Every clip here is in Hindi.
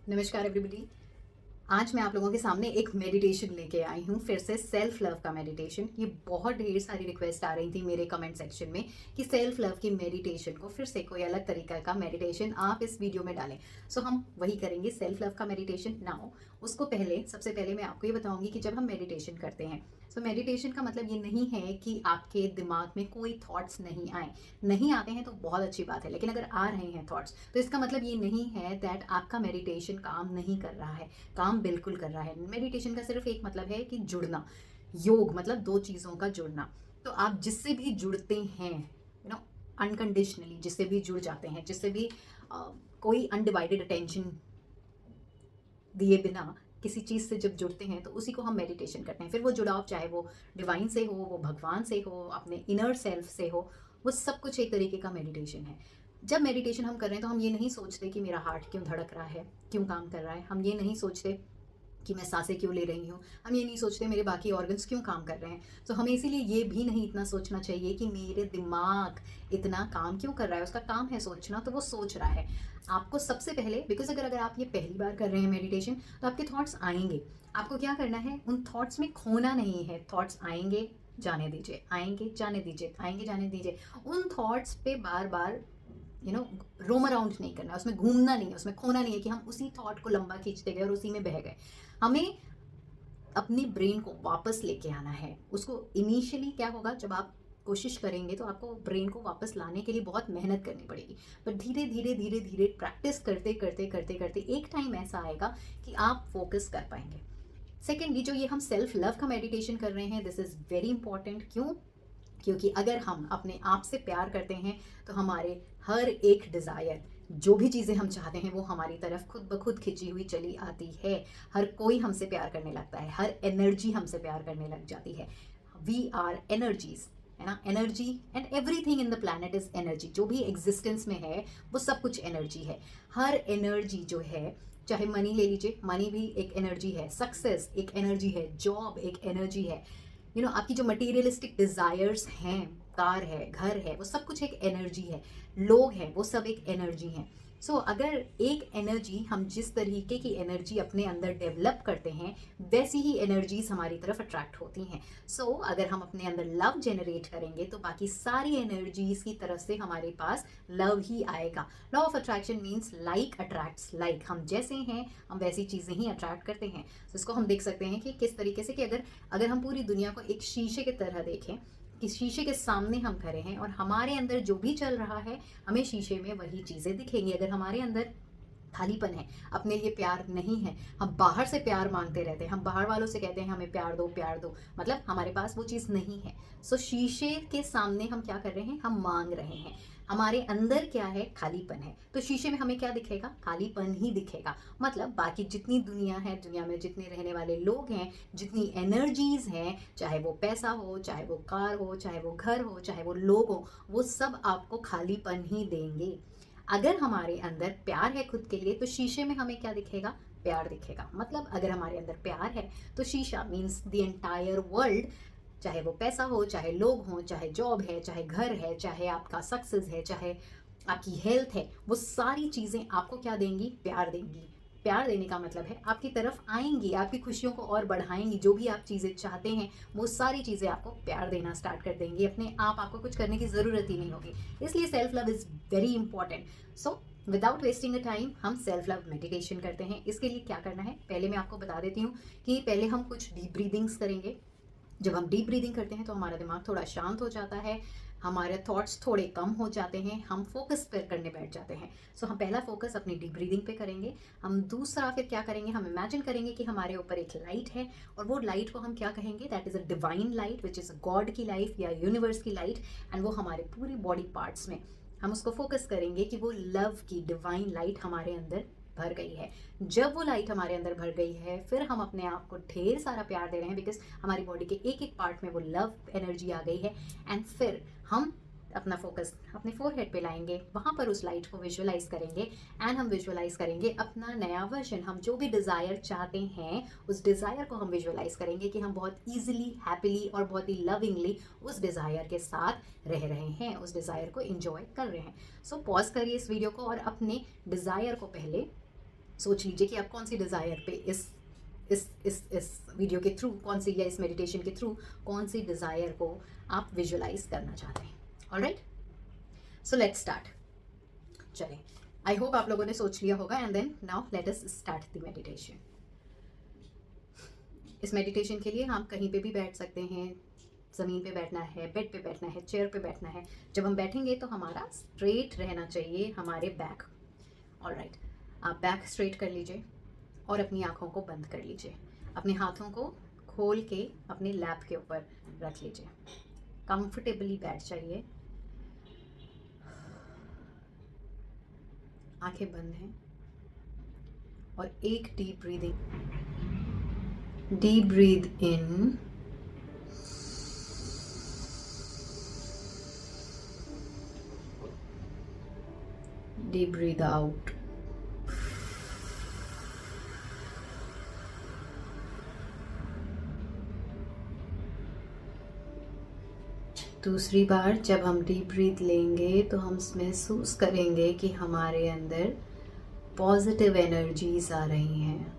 नमस्कार एवरीबॉडी। आज मैं आप लोगों के सामने एक मेडिटेशन लेके आई हूँ, फिर से सेल्फ लव का मेडिटेशन। ये बहुत ढेर सारी रिक्वेस्ट आ रही थी मेरे कमेंट सेक्शन में कि सेल्फ लव की मेडिटेशन को फिर से कोई अलग तरीका का मेडिटेशन आप इस वीडियो में डालें। सो हम वही करेंगे, सेल्फ लव का मेडिटेशन। नाउ उसको पहले सबसे पहले मैं आपको ये बताऊंगी कि जब हम मेडिटेशन करते हैं, सो मेडिटेशन का मतलब ये नहीं है कि आपके दिमाग में कोई थॉट्स नहीं आए। नहीं आते हैं तो बहुत अच्छी बात है, लेकिन अगर आ रहे हैं थॉट्स तो इसका मतलब ये नहीं है दैट आपका मेडिटेशन काम नहीं कर रहा है। काम बिल्कुल कर रहा है। मेडिटेशन का सिर्फ एक मतलब है कि जुड़ना। योग मतलब दो चीज़ों का जुड़ना। तो आप जिससे भी जुड़ते हैं, अनकंडीशनली जिससे भी जुड़ जाते हैं, जिससे भी कोई अनडिवाइडेड अटेंशन दिए बिना किसी चीज़ से जब जुड़ते हैं तो उसी को हम मेडिटेशन करते हैं। फिर वो जुड़ाव चाहे वो डिवाइन से हो, वो भगवान से हो, अपने इनर सेल्फ से हो, वो सब कुछ एक तरीके का मेडिटेशन है। जब मेडिटेशन हम कर रहे हैं तो हम ये नहीं सोचते कि मेरा हार्ट क्यों धड़क रहा है, क्यों काम कर रहा है। हम ये नहीं सोचते कि मैं सांसें क्यों ले रही हूँ। हम ये नहीं सोचते मेरे बाकी ऑर्गन्स क्यों काम कर रहे हैं। तो हमें इसीलिए ये भी नहीं इतना सोचना चाहिए कि मेरे दिमाग इतना काम क्यों कर रहा है। उसका काम है सोचना, तो वो सोच रहा है। आपको सबसे पहले, बिकॉज अगर अगर आप ये पहली बार कर रहे हैं मेडिटेशन, तो आपके थॉट्स आएंगे। आपको क्या करना है, उन थॉट्स में खोना नहीं है। थॉट्स आएंगे, जाने दीजिए, आएंगे जाने दीजिए, आएंगे जाने दीजिए। उन थॉट्स पे बार बार रोम अराउंड नहीं करना, उसमें घूमना नहीं है, उसमें खोना नहीं है कि हम उसी थॉट को लंबा खींचते गए और उसी में बह गए। हमें अपनी ब्रेन को वापस लेके आना है। उसको इनिशियली क्या होगा, जब आप कोशिश करेंगे तो आपको ब्रेन को वापस लाने के लिए बहुत मेहनत करनी पड़ेगी। पर धीरे धीरे धीरे धीरे प्रैक्टिस करते करते करते करते एक टाइम ऐसा आएगा कि आप फोकस कर पाएंगे। सेकेंडली, जो ये हम सेल्फ लव का मेडिटेशन कर रहे हैं, दिस इज़ वेरी इंपॉर्टेंट। क्यों? क्योंकि अगर हम अपने आप से प्यार करते हैं तो हमारे हर एक डिज़ायर, जो भी चीज़ें हम चाहते हैं, वो हमारी तरफ खुद ब खुद खिंची हुई चली आती है। हर कोई हमसे प्यार करने लगता है, हर एनर्जी हमसे प्यार करने लग जाती है। वी आर एनर्जीज, है ना। Energy and everything in the planet is energy. जो भी एग्जिस्टेंस में है वो सब कुछ एनर्जी है। हर एनर्जी जो है, चाहे मनी ले लीजिए, मनी भी एक एनर्जी है। सक्सेस एक एनर्जी है। जॉब एक एनर्जी है। आपकी जो मटेरियलिस्टिक डिज़ायर्स हैं, कार है, घर है, वो सब कुछ एक एनर्जी है। लोग हैं, वो सब एक एनर्जी हैं। अगर एक एनर्जी, हम जिस तरीके की एनर्जी अपने अंदर डेवलप करते हैं, वैसी ही एनर्जीज हमारी तरफ अट्रैक्ट होती हैं। अगर हम अपने अंदर लव जनरेट करेंगे तो बाकी सारी एनर्जीज की तरफ से हमारे पास लव ही आएगा। Law of attraction means like attracts like. हम जैसे हैं हम वैसी चीज़ें ही अट्रैक्ट करते हैं। इसको हम देख सकते हैं कि किस तरीके से, कि अगर अगर हम पूरी दुनिया को एक शीशे की तरह देखें, कि शीशे के सामने हम खड़े हैं और हमारे अंदर जो भी चल रहा है, हमें शीशे में वही चीज़ें दिखेंगी। अगर हमारे अंदर खालीपन है, अपने लिए प्यार नहीं है, हम बाहर से प्यार मांगते रहते हैं, हम बाहर वालों से कहते हैं हमें प्यार दो प्यार दो, मतलब हमारे पास वो चीज़ नहीं है। शीशे के सामने हम क्या कर रहे हैं, हम मांग रहे हैं। हमारे अंदर क्या है, खालीपन है। तो शीशे में हमें क्या दिखेगा, खालीपन ही दिखेगा। मतलब बाकी जितनी दुनिया है, दुनिया में जितने रहने वाले लोग हैं, जितनी एनर्जीज हैं, चाहे वो पैसा हो, चाहे वो कार हो, चाहे वो घर हो, चाहे वो लोग हो, वो सब आपको खालीपन ही देंगे। अगर हमारे अंदर प्यार है खुद के लिए, तो शीशे में हमें क्या दिखेगा, प्यार दिखेगा। मतलब अगर हमारे अंदर प्यार है तो शीशा मीन्स द एंटायर वर्ल्ड, चाहे वो पैसा हो, चाहे लोग हों, चाहे जॉब है, चाहे घर है, चाहे आपका सक्सेस है, चाहे आपकी हेल्थ है, वो सारी चीज़ें आपको क्या देंगी, प्यार देंगी। प्यार देने का मतलब है आपकी तरफ आएंगी, आपकी खुशियों को और बढ़ाएंगी। जो भी आप चीज़ें चाहते हैं वो सारी चीज़ें आपको प्यार देना स्टार्ट कर देंगी। अपने आप आपको कुछ करने की ज़रूरत ही नहीं होगी। इसलिए self love is very important. Without wasting a time हम सेल्फ लव मेडिटेशन करते हैं। इसके लिए क्या करना है, पहले मैं आपको बता देती हूँ कि पहले हम कुछ डीप ब्रीदिंग्स करेंगे। जब हम डीप ब्रीदिंग करते हैं तो हमारा दिमाग थोड़ा शांत हो जाता है, हमारे थॉट्स थोड़े कम हो जाते हैं, हम फोकस पर करने बैठ जाते हैं। हम पहला फोकस अपनी डीप ब्रीदिंग पे करेंगे। हम दूसरा फिर क्या करेंगे, हम इमेजिन करेंगे कि हमारे ऊपर एक लाइट है, और वो लाइट को हम क्या कहेंगे, that is a divine light, which is God की लाइट या यूनिवर्स की लाइट। एंड वो हमारे पूरी बॉडी पार्ट्स में हम उसको फोकस करेंगे कि वो लव की डिवाइन लाइट हमारे अंदर भर गई है। जब वो लाइट हमारे अंदर भर गई है, फिर हम अपने आप को ढेर सारा प्यार दे रहे हैं, बिकॉज हमारी बॉडी के एक एक पार्ट में वो लव एनर्जी आ गई है। एंड फिर हम अपना फोकस अपने फोरहेड पे लाएंगे, वहाँ पर उस लाइट को विजुअलाइज करेंगे। एंड हम विजुअलाइज करेंगे अपना नया वर्जन। हम जो भी डिज़ायर चाहते हैं, उस डिज़ायर को हम विजुअलाइज करेंगे कि हम बहुत ईजिली, हैप्पीली और बहुत ही लविंगली उस डिज़ायर के साथ रह रहे हैं, उस डिज़ायर को इंजॉय कर रहे हैं। पॉज करिए इस वीडियो को और अपने डिज़ायर को पहले सोच लीजिए कि आप कौन सी डिज़ायर पे इस वीडियो के थ्रू, कौन सी या इस मेडिटेशन के थ्रू कौन सी डिज़ायर को आप विजुलाइज करना चाहते हैं. Alright, so let's start. चलें, आई होप आप लोगों ने सोच लिया होगा. And then now let us start the meditation. इस मेडिटेशन के लिए हम कहीं पे भी बैठ सकते हैं. ज़मीन पे बैठना है, बेड पे बैठना है, चेयर पे बैठना है. जब हम बैठेंगे तो हमारा स्ट्रेट रहना चाहिए हमारे बैक. ऑलराइट, आप बैक स्ट्रेट कर लीजिए और अपनी आँखों को बंद कर लीजिए. अपने हाथों को खोल के अपने लैप के ऊपर रख लीजिए. कंफर्टेबली बैठ जाइए. आंखें बंद हैं और एक deep breathe in, deep breathe out. दूसरी बार जब हम डीप ब्रीथ लेंगे तो हम महसूस करेंगे कि हमारे अंदर पॉजिटिव एनर्जीज आ रही हैं.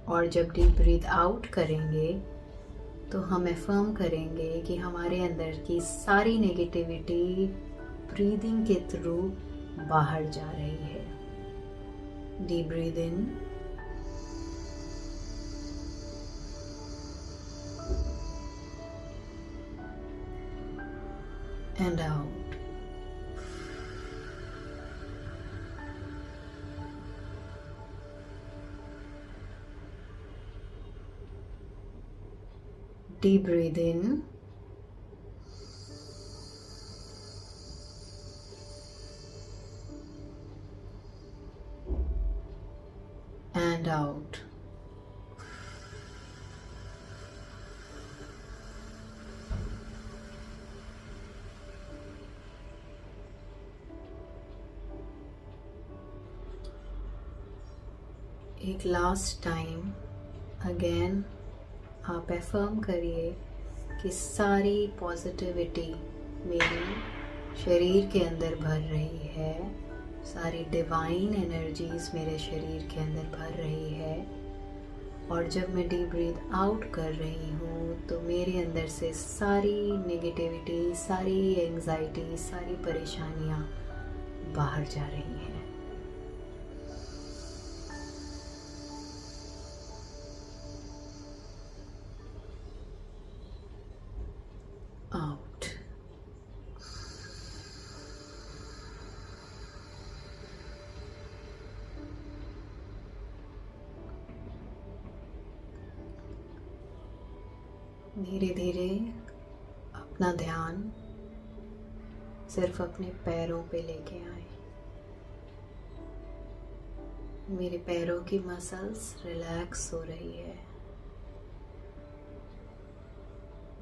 और जब डीप ब्रीथ आउट करेंगे तो हम अफर्म करेंगे कि हमारे अंदर की सारी नेगेटिविटी ब्रीदिंग के थ्रू बाहर जा रही है. Deep breath in, and out. Deep breathe in, and out. एक लास्ट टाइम अगेन आप अफर्म करिए कि सारी पॉजिटिविटी मेरी शरीर के अंदर भर रही है. सारी डिवाइन एनर्जीज मेरे शरीर के अंदर भर रही है. और जब मैं डीप ब्रीथ आउट कर रही हूँ तो मेरे अंदर से सारी नेगेटिविटी, सारी एंजाइटी, सारी परेशानियाँ बाहर जा रही हैं. आउट. धीरे धीरे अपना ध्यान सिर्फ अपने पैरों पे लेके आए. मेरे पैरों की मसल्स रिलैक्स हो रही है.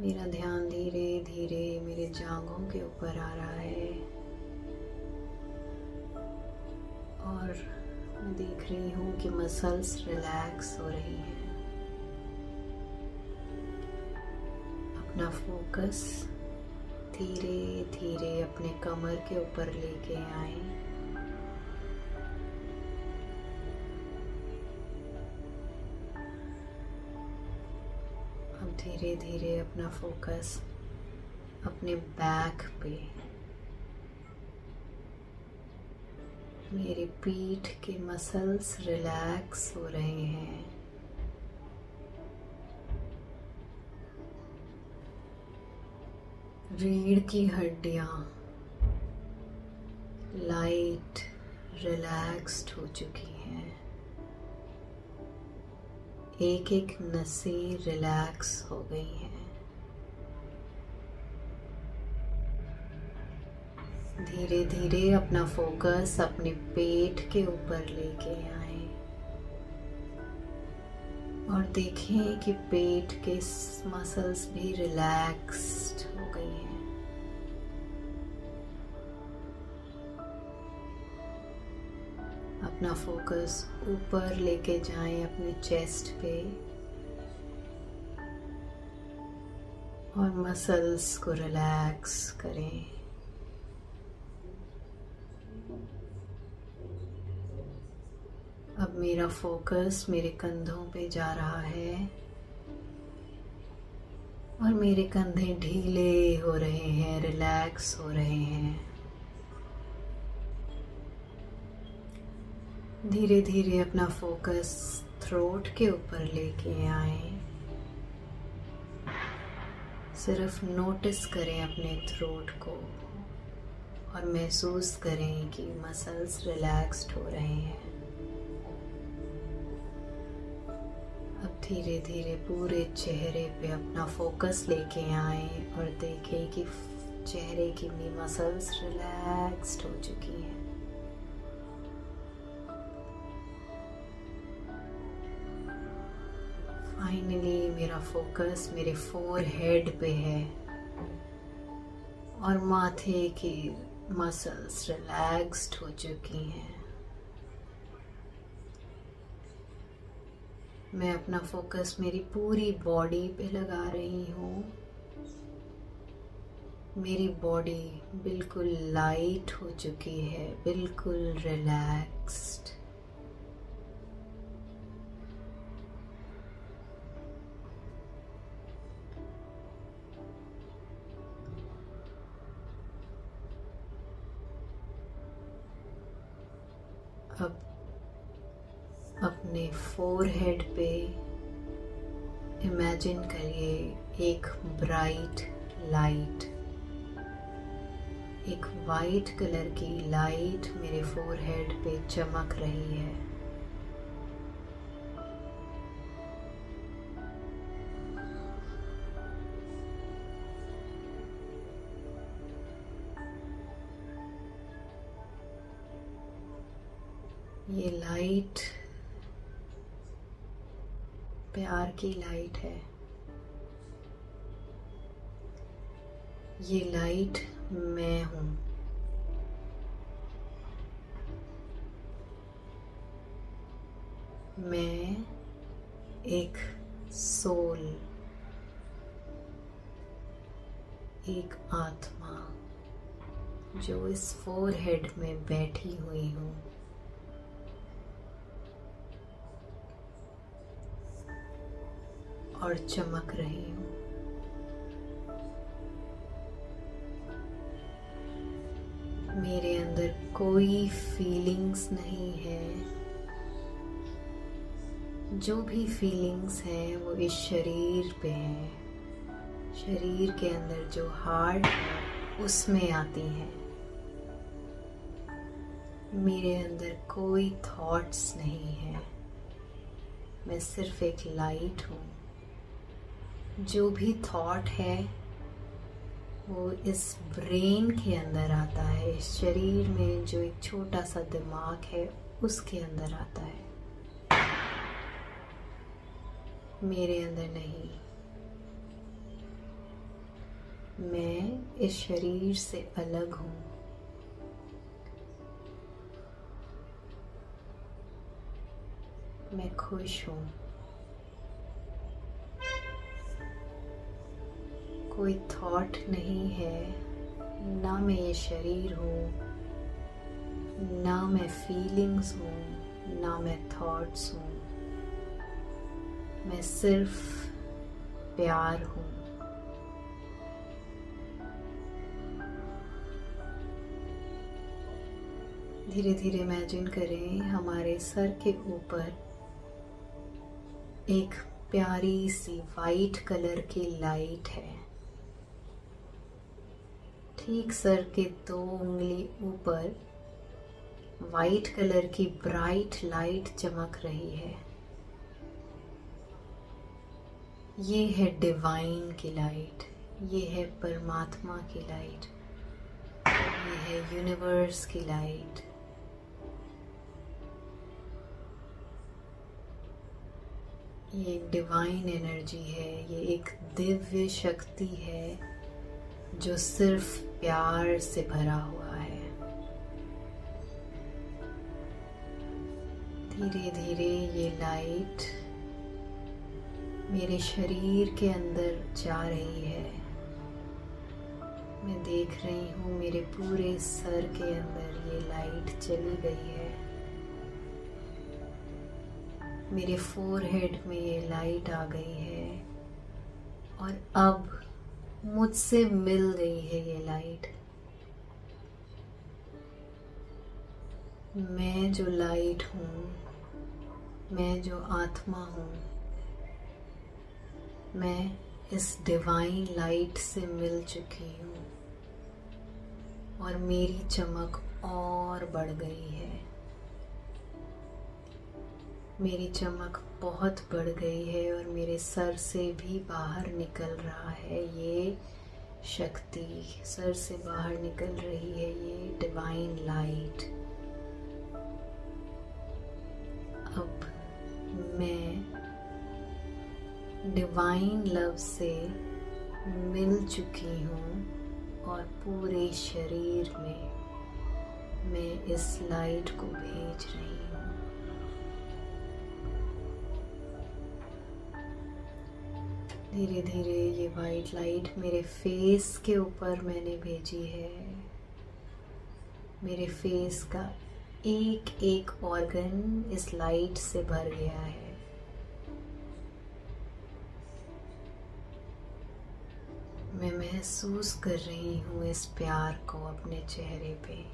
मेरा ध्यान धीरे धीरे मेरे जांघों के ऊपर आ रहा है और मैं देख रही हूँ कि मसल्स रिलैक्स हो रही हैं. अपना फोकस धीरे धीरे अपने कमर के ऊपर लेके आए. अब धीरे धीरे अपना फोकस अपने बैक पे, मेरी पीठ के मसल्स रिलैक्स हो रहे हैं. रीढ़ की हड्डियां लाइट रिलैक्स्ड हो चुकी हैं. एक एक नसें रिलैक्स हो गई हैं. धीरे धीरे अपना फोकस अपने पेट के ऊपर लेके आए और देखें कि पेट के मसल्स भी रिलैक्स्ड हो गई हैं. अपना फोकस ऊपर लेके जाएं अपने चेस्ट पे और मसल्स को रिलैक्स करें. अब अब मेरा फोकस मेरे कंधों पे जा रहा है और मेरे कंधे ढीले हो रहे हैं, रिलैक्स हो रहे हैं। धीरे धीरे अपना फोकस थ्रोट के ऊपर लेके आए। सिर्फ नोटिस करें अपने थ्रोट को और महसूस करें कि मसल्स रिलैक्स्ड हो रहे हैं। अब धीरे धीरे पूरे चेहरे पे अपना फोकस लेके आए और देखें कि चेहरे की भी मसल्स रिलैक्स्ड हो चुकी हैं। फाइनली मेरा फोकस मेरे फोरहेड पे है और माथे की मसल्स रिलैक्स्ड हो चुकी हैं। मैं अपना फोकस मेरी पूरी बॉडी पे लगा रही हूँ। मेरी बॉडी बिल्कुल लाइट हो चुकी है, बिल्कुल रिलैक्स्ड। अब अपने फोरहेड पे इमेजिन करिए एक ब्राइट लाइट, एक वाइट कलर की लाइट मेरे फोरहेड पे चमक रही है। ये लाइट प्यार की लाइट है। ये लाइट मैं हूँ। मैं एक सोल, एक आत्मा जो इस फोरहेड में बैठी हुई हूँ। और चमक रही हूँ। मेरे अंदर कोई फीलिंग्स नहीं है। जो भी फीलिंग्स हैं वो इस शरीर पे हैं। शरीर के अंदर जो हार्ट है उसमें आती हैं। मेरे अंदर कोई थॉट्स नहीं है। मैं सिर्फ एक लाइट हूँ। जो भी थॉट है वो इस ब्रेन के अंदर आता है। इस शरीर में जो एक छोटा सा दिमाग है उसके अंदर आता है, मेरे अंदर नहीं। मैं इस शरीर से अलग हूँ। मैं खुश हूँ। कोई थॉट नहीं है, ना मैं ये शरीर हूँ, ना मैं फीलिंग्स हूँ, ना मैं थॉट्स हूँ। मैं सिर्फ प्यार हूँ। धीरे धीरे इमेजिन करें हमारे सर के ऊपर एक प्यारी सी वाइट कलर की लाइट है। ठीक सर के 2 उंगली ऊपर वाइट कलर की ब्राइट लाइट चमक रही है। ये है डिवाइन की लाइट, ये है परमात्मा की लाइट, ये है यूनिवर्स की लाइट। ये एक डिवाइन एनर्जी है, ये एक दिव्य शक्ति है जो सिर्फ प्यार से भरा हुआ है। धीरे धीरे ये लाइट मेरे शरीर के अंदर जा रही है। मैं देख रही हूँ मेरे पूरे सर के अंदर ये लाइट चली गई है। मेरे फोरहेड में ये लाइट आ गई है और अब मुझसे मिल गई है ये लाइट। मैं जो लाइट हूँ, मैं जो आत्मा हूँ, मैं इस डिवाइन लाइट से मिल चुकी हूँ और मेरी चमक और बढ़ गई है। मेरी चमक बहुत बढ़ गई है और मेरे सर से भी बाहर निकल रहा है ये शक्ति, सर से बाहर निकल रही है ये डिवाइन लाइट। अब मैं डिवाइन लव से मिल चुकी हूँ और पूरे शरीर में मैं इस लाइट को भेज रही हूँ। धीरे धीरे ये वाइट लाइट मेरे फेस के ऊपर मैंने भेजी है। मेरे फेस का एक एक ऑर्गन इस लाइट से भर गया है। मैं महसूस कर रही हूँ इस प्यार को अपने चेहरे पे।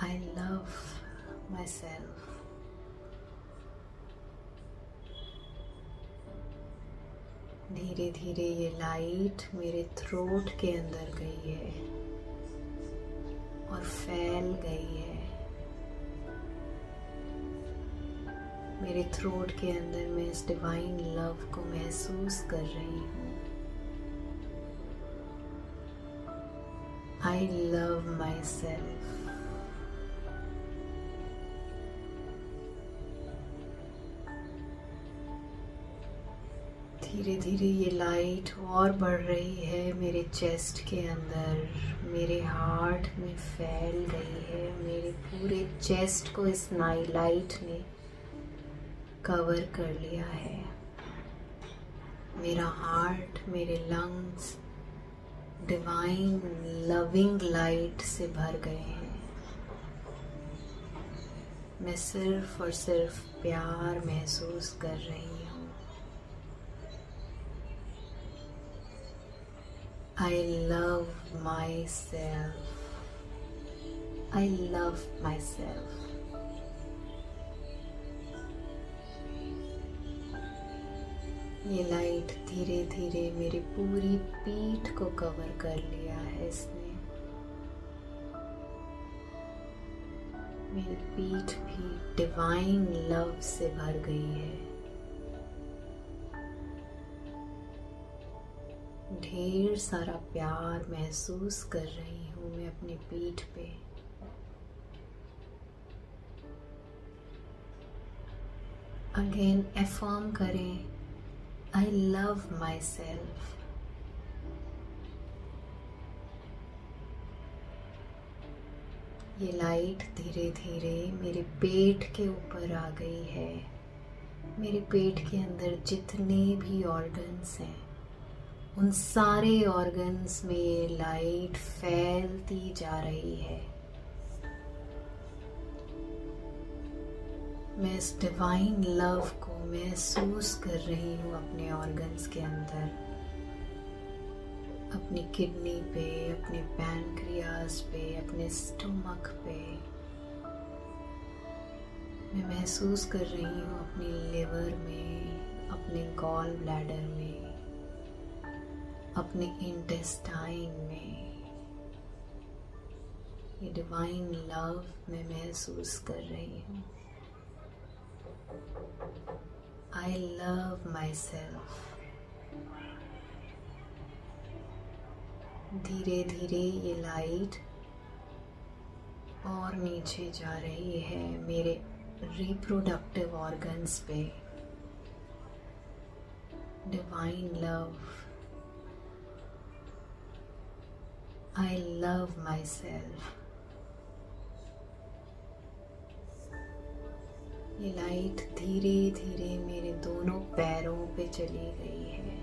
I love my self. धीरे धीरे ये लाइट मेरे थ्रोट के अंदर गई है और फैल गई है। मेरे थ्रोट के अंदर मैं इस डिवाइन लव को महसूस कर रही हूँ। I love my self. धीरे धीरे ये लाइट और बढ़ रही है मेरे चेस्ट के अंदर, मेरे हार्ट में फैल गई है। मेरे पूरे चेस्ट को इस नाई लाइट ने कवर कर लिया है। मेरा हार्ट, मेरे लंग्स डिवाइन लविंग लाइट से भर गए हैं। मैं सिर्फ और सिर्फ प्यार महसूस कर रही हूँ। I love myself. I love myself. ये लाइट धीरे धीरे मेरी पूरी पीठ को कवर कर लिया है इसने। मेरी पीठ भी डिवाइन लव से भर गई है। ढेर सारा प्यार महसूस कर रही हूँ मैं अपनी पीठ पे। अगेन अफर्म करें, आई लव माई सेल्फ। ये लाइट धीरे धीरे मेरे पेट के ऊपर आ गई है। मेरे पेट के अंदर जितने भी ऑर्गन्स हैं उन सारे ऑर्गन्स में ये लाइट फैलती जा रही है। मैं इस डिवाइन लव को महसूस कर रही हूँ अपने ऑर्गन्स के अंदर, अपनी किडनी पे, अपने पैनक्रियास पे, अपने स्टमक पे। मैं महसूस कर रही हूँ अपनी लिवर में, अपने गॉल ब्लैडर में, अपने इंटेस्टाइन में। ये डिवाइन लव मैं महसूस कर रही हूँ। I love my self. धीरे धीरे ये लाइट और नीचे जा रही है मेरे रिप्रोडक्टिव ऑर्गन्स पे। Divine love, I love myself. ये लाइट धीरे धीरे मेरे दोनों पैरों पे चली गई है।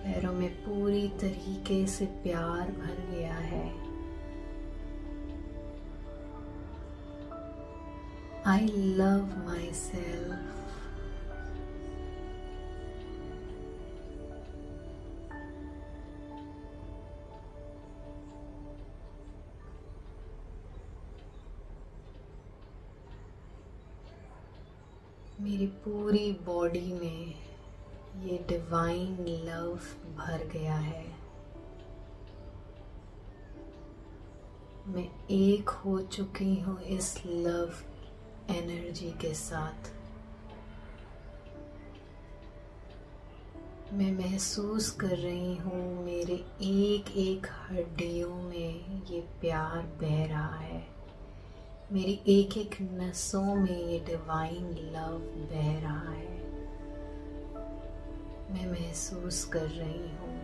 पैरों में पूरी तरीके से प्यार भर गया है। I love myself. मेरी पूरी बॉडी में ये डिवाइन लव भर गया है। मैं एक हो चुकी हूँ इस लव एनर्जी के साथ। मैं महसूस कर रही हूँ मेरे एक एक हड्डियों में ये प्यार बह रहा है। मेरी एक एक नसों में ये डिवाइन लव बह रहा है। मैं महसूस कर रही हूँ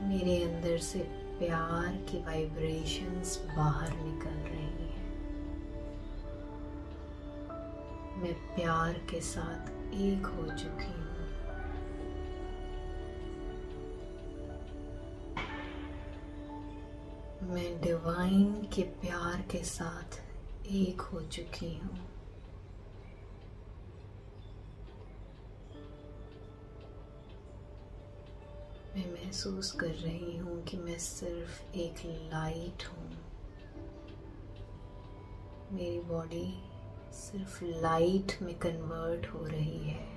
मेरे अंदर से प्यार की वाइब्रेशंस बाहर निकल रही हैं। मैं प्यार के साथ एक हो चुकी हूँ। मैं डिवाइन के प्यार के साथ एक हो चुकी हूँ। मैं महसूस कर रही हूँ कि मैं सिर्फ एक लाइट हूँ। मेरी बॉडी सिर्फ लाइट में कन्वर्ट हो रही है।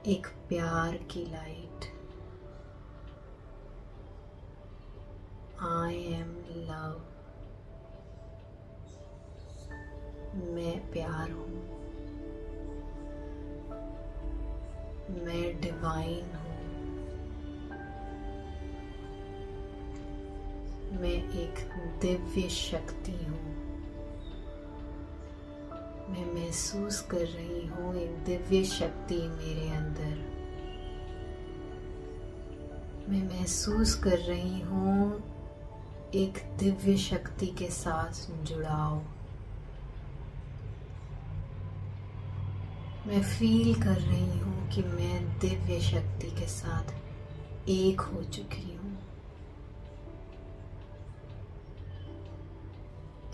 एक प्यार की लाइट। I am love. मैं प्यार हूँ। मैं डिवाइन हूँ। मैं एक दिव्य शक्ति हूँ। मैं महसूस कर रही हूँ एक दिव्य शक्ति मेरे अंदर। मैं महसूस कर रही हूँ एक दिव्य शक्ति के साथ जुड़ाव। मैं फील कर रही हूँ कि मैं दिव्य शक्ति के साथ एक हो चुकी हूँ।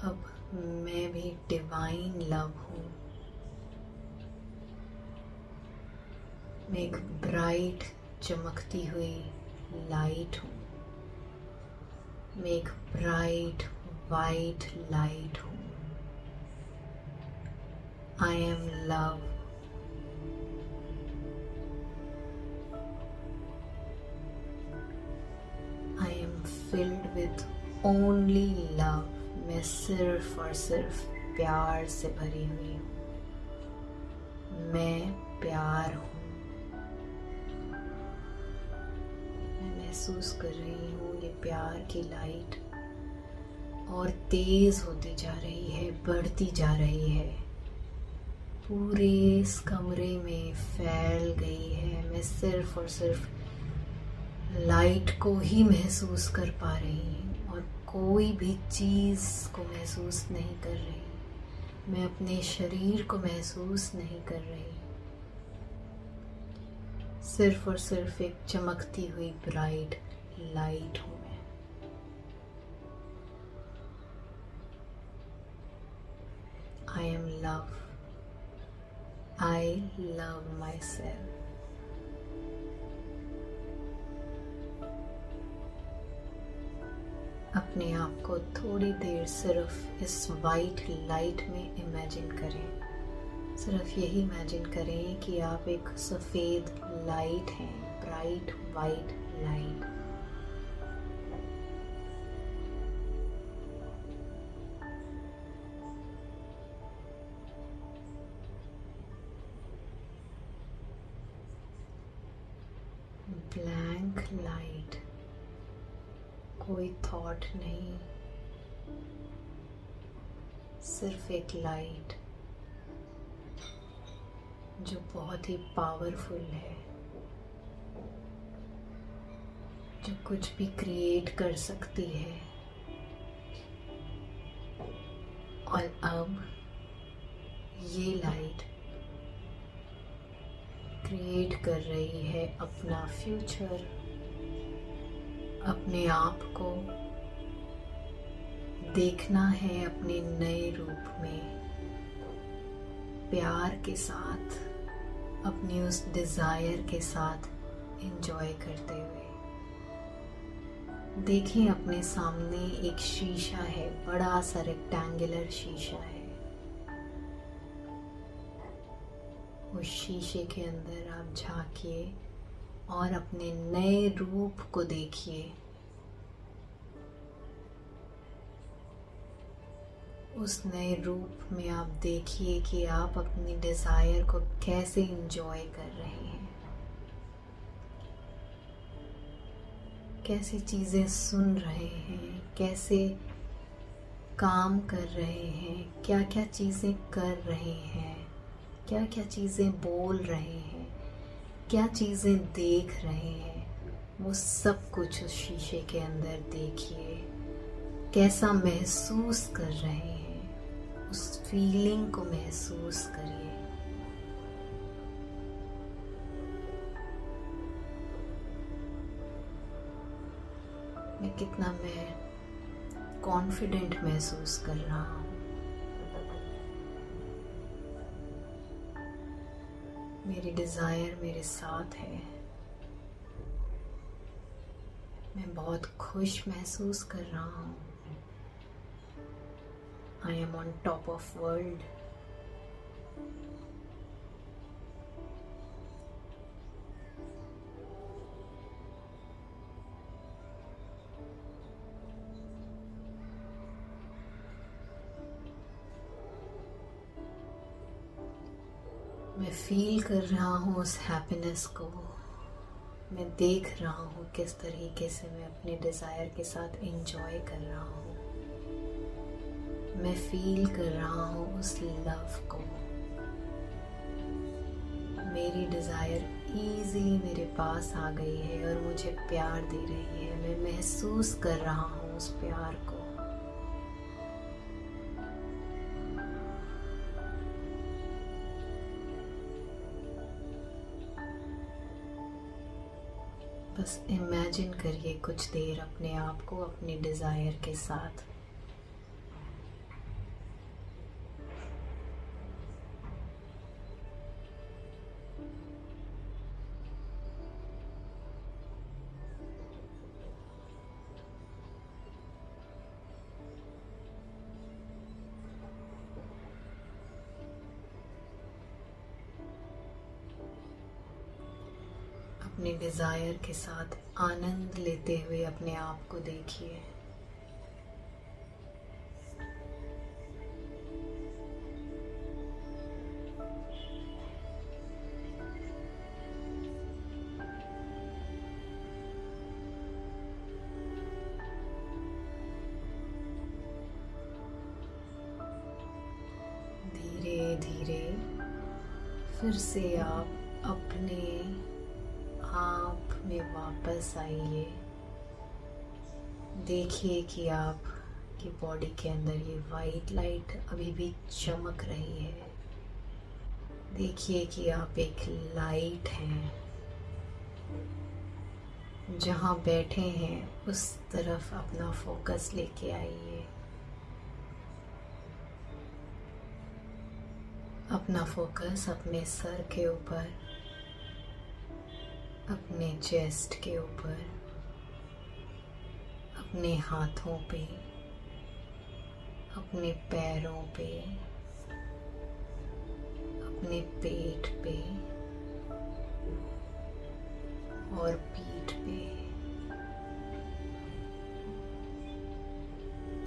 अब मैं भी डिवाइन लव हूँ। मैं एक ब्राइट चमकती हुई लाइट हूँ। मैं एक ब्राइट वाइट लाइट हूँ। I am love. I am filled with only love. मैं सिर्फ और सिर्फ प्यार से भरी हुई हूँ। मैं प्यार हूँ। मैं महसूस कर रही हूँ ये प्यार की लाइट और तेज होती जा रही है, बढ़ती जा रही है, पूरे इस कमरे में फैल गई है। मैं सिर्फ और सिर्फ लाइट को ही महसूस कर पा रही हूँ और कोई भी चीज़ को महसूस नहीं कर रही। मैं अपने शरीर को महसूस नहीं कर रही। सिर्फ और सिर्फ एक चमकती हुई ब्राइट लाइट हूँ मैं। I am love. I love my self. अपने आप को थोड़ी देर सिर्फ इस वाइट लाइट में इमेजिन करें। सिर्फ यही इमेजिन करें कि आप एक सफ़ेद लाइट हैं, bright white light. Blank light. कोई थॉट नहीं, सिर्फ एक लाइट जो बहुत ही पावरफुल है, जो कुछ भी क्रिएट कर सकती है। और अब ये लाइट क्रिएट कर रही है अपना फ्यूचर, अपने आप को देखना है अपने नए रूप में, प्यार के साथ, अपनी उस डिज़ायर के साथ एंजॉय करते हुए। देखें अपने सामने एक शीशा है, बड़ा सा रेक्टेंगुलर शीशा है। उस शीशे के अंदर आप झांकिए और अपने नए रूप को देखिए। उस नए रूप में आप देखिए कि आप अपनी डिज़ायर को कैसे एंजॉय कर रहे हैं, कैसी चीज़ें सुन रहे हैं, कैसे काम कर रहे हैं, क्या क्या चीज़ें कर रहे हैं, क्या क्या चीज़ें बोल रहे हैं, क्या चीज़ें देख रहे हैं। वो सब कुछ उस शीशे के अंदर देखिए। कैसा महसूस कर रहे हैं, उस फीलिंग को महसूस करिए। मैं कॉन्फिडेंट महसूस कर रहा हूँ। मेरी डिज़ायर मेरे साथ है। मैं बहुत खुश महसूस कर रहा हूँ। I am on top of world. मैं फील कर रहा हूँ उस हैप्पीनेस को। मैं देख रहा हूँ किस तरीके से मैं अपने डिज़ायर के साथ एंजॉय कर रहा हूँ। मैं फील कर रहा हूँ उस लव को। मेरी डिज़ायर ईज़िली मेरे पास आ गई है और मुझे प्यार दे रही है। मैं महसूस कर रहा हूँ उस प्यार को। बस इमेजिन करिए कुछ देर अपने आप को अपनी डिज़ायर के साथ। अपनी डिज़ायर के साथ आनंद लेते हुए अपने आप को देखिए। धीरे धीरे फिर से आप अपने आप में वापस आइए। देखिए कि आपकी बॉडी के अंदर ये वाइट लाइट अभी भी चमक रही है। देखिए कि आप एक लाइट हैं। जहाँ बैठे हैं उस तरफ अपना फोकस लेके आइए। अपना फोकस अपने सर के ऊपर, अपने चेस्ट के ऊपर, अपने हाथों पे, अपने पैरों पे, अपने पेट पे और पीठ पे।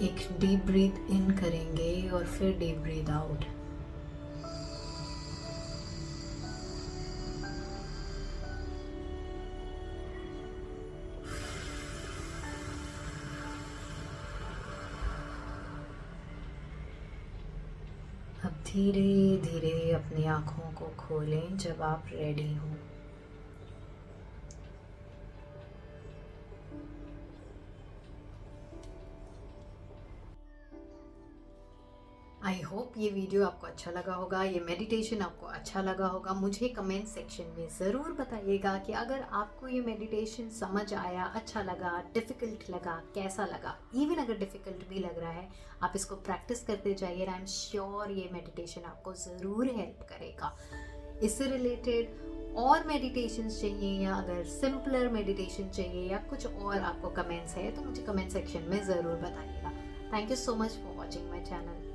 एक डीप ब्रीथ इन करेंगे और फिर डीप ब्रीथ आउट। अब धीरे धीरे अपनी आँखों को खोलें जब आप रेडी हों। आई होप ये वीडियो आपको अच्छा लगा होगा, ये मेडिटेशन आपको अच्छा लगा होगा। मुझे कमेंट सेक्शन में ज़रूर बताइएगा कि अगर आपको ये मेडिटेशन समझ आया, अच्छा लगा, डिफ़िकल्ट लगा, कैसा लगा। इवन अगर डिफ़िकल्ट भी लग रहा है, आप इसको प्रैक्टिस करते जाइए। आई एम श्योर ये मेडिटेशन आपको ज़रूर हेल्प करेगा। इससे रिलेटेड और मेडिटेशंस चाहिए, या अगर सिंपलर मेडिटेशन चाहिए, या कुछ और आपको कमेंट्स है, तो मुझे कमेंट सेक्शन में ज़रूर बताइएगा। Thank you so much for watching my channel.